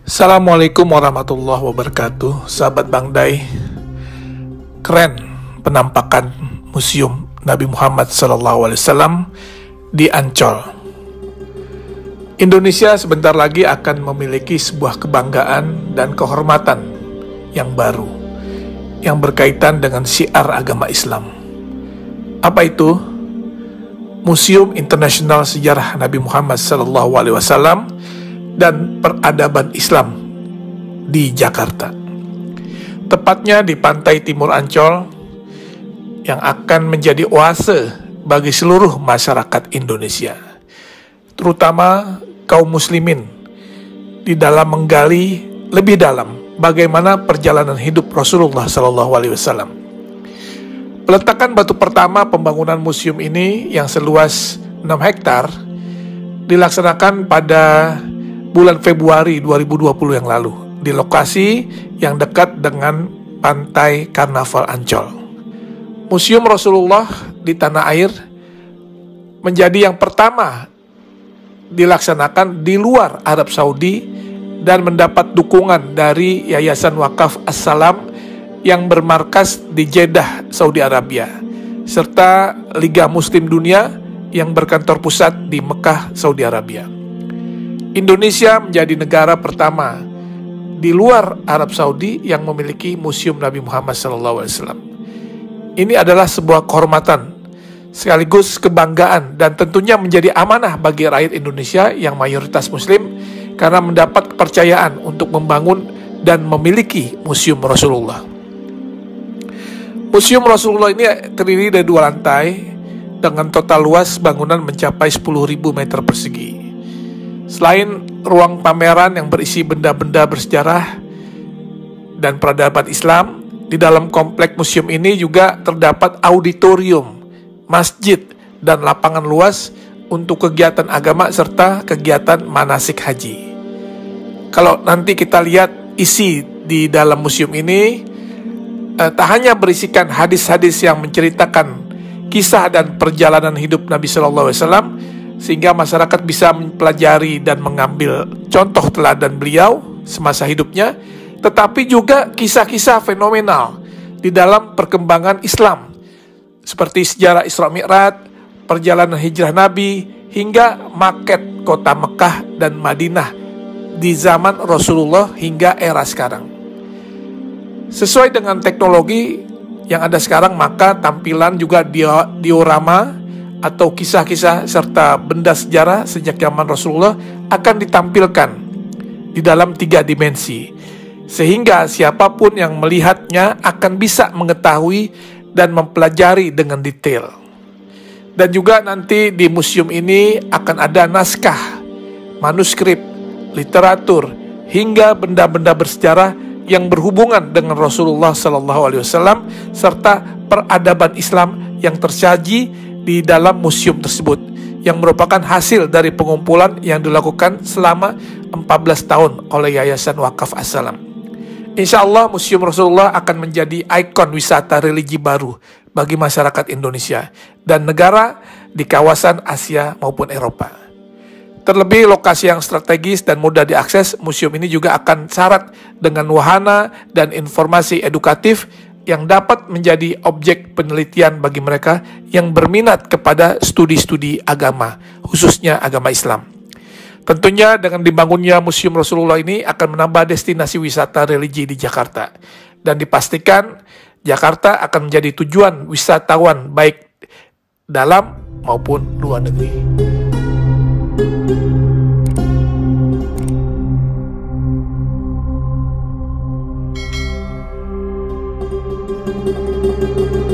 Assalamualaikum warahmatullahi wabarakatuh. Sahabat Bang Dai, keren penampakan Museum Nabi Muhammad SAW di Ancol. Indonesia sebentar lagi akan memiliki sebuah kebanggaan dan kehormatan yang baru yang berkaitan dengan syiar agama Islam. Apa itu? Museum Internasional Sejarah Nabi Muhammad SAW dan Peradaban Islam di Jakarta, tepatnya di pantai timur Ancol, yang akan menjadi oase bagi seluruh masyarakat Indonesia, terutama kaum muslimin, di dalam menggali lebih dalam bagaimana perjalanan hidup Rasulullah SAW. Peletakan batu pertama pembangunan museum ini yang seluas 6 hektar dilaksanakan pada bulan Februari 2020 yang lalu di lokasi yang dekat dengan pantai Karnaval Ancol. Museum Rasulullah di tanah air menjadi yang pertama dilaksanakan di luar Arab Saudi dan mendapat dukungan dari Yayasan Wakaf As-Salam yang bermarkas di Jeddah, Saudi Arabia, serta Liga Muslim Dunia yang berkantor pusat di Mekah, Saudi Arabia. Indonesia menjadi negara pertama di luar Arab Saudi yang memiliki Museum Nabi Muhammad SAW. Ini adalah sebuah kehormatan, sekaligus kebanggaan, dan tentunya menjadi amanah bagi rakyat Indonesia yang mayoritas Muslim karena mendapat kepercayaan untuk membangun dan memiliki Museum Rasulullah. Museum Rasulullah ini terdiri dari 2 lantai dengan total luas bangunan mencapai 10.000 meter persegi. Selain ruang pameran yang berisi benda-benda bersejarah dan peradaban Islam, di dalam komplek museum ini juga terdapat auditorium, masjid, dan lapangan luas untuk kegiatan agama serta kegiatan manasik haji. Kalau nanti kita lihat isi di dalam museum ini, tak hanya berisikan hadis-hadis yang menceritakan kisah dan perjalanan hidup Nabi SAW, sehingga masyarakat bisa mempelajari dan mengambil contoh teladan beliau semasa hidupnya, tetapi juga kisah-kisah fenomenal di dalam perkembangan Islam, seperti sejarah Isra Mi'raj, perjalanan hijrah Nabi, hingga maket kota Mekah dan Madinah di zaman Rasulullah hingga era sekarang. Sesuai dengan teknologi yang ada sekarang, maka tampilan juga diorama atau kisah-kisah serta benda sejarah sejak zaman Rasulullah akan ditampilkan di dalam 3 dimensi, sehingga siapapun yang melihatnya akan bisa mengetahui dan mempelajari dengan detail. Dan juga nanti di museum ini akan ada naskah, manuskrip, literatur, hingga benda-benda bersejarah yang berhubungan dengan Rasulullah SAW serta peradaban Islam yang tersaji di dalam museum tersebut, yang merupakan hasil dari pengumpulan yang dilakukan selama 14 tahun oleh Yayasan Wakaf As-Salam. Insya Allah Museum Rasulullah akan menjadi ikon wisata religi baru bagi masyarakat Indonesia dan negara di kawasan Asia maupun Eropa. Terlebih lokasi yang strategis dan mudah diakses, museum ini juga akan syarat dengan wahana dan informasi edukatif yang dapat menjadi objek penelitian bagi mereka yang berminat kepada studi-studi agama, khususnya agama Islam. Tentunya dengan dibangunnya Museum Rasulullah ini akan menambah destinasi wisata religi di Jakarta, dan dipastikan Jakarta akan menjadi tujuan wisatawan baik dalam maupun luar negeri. Thank you.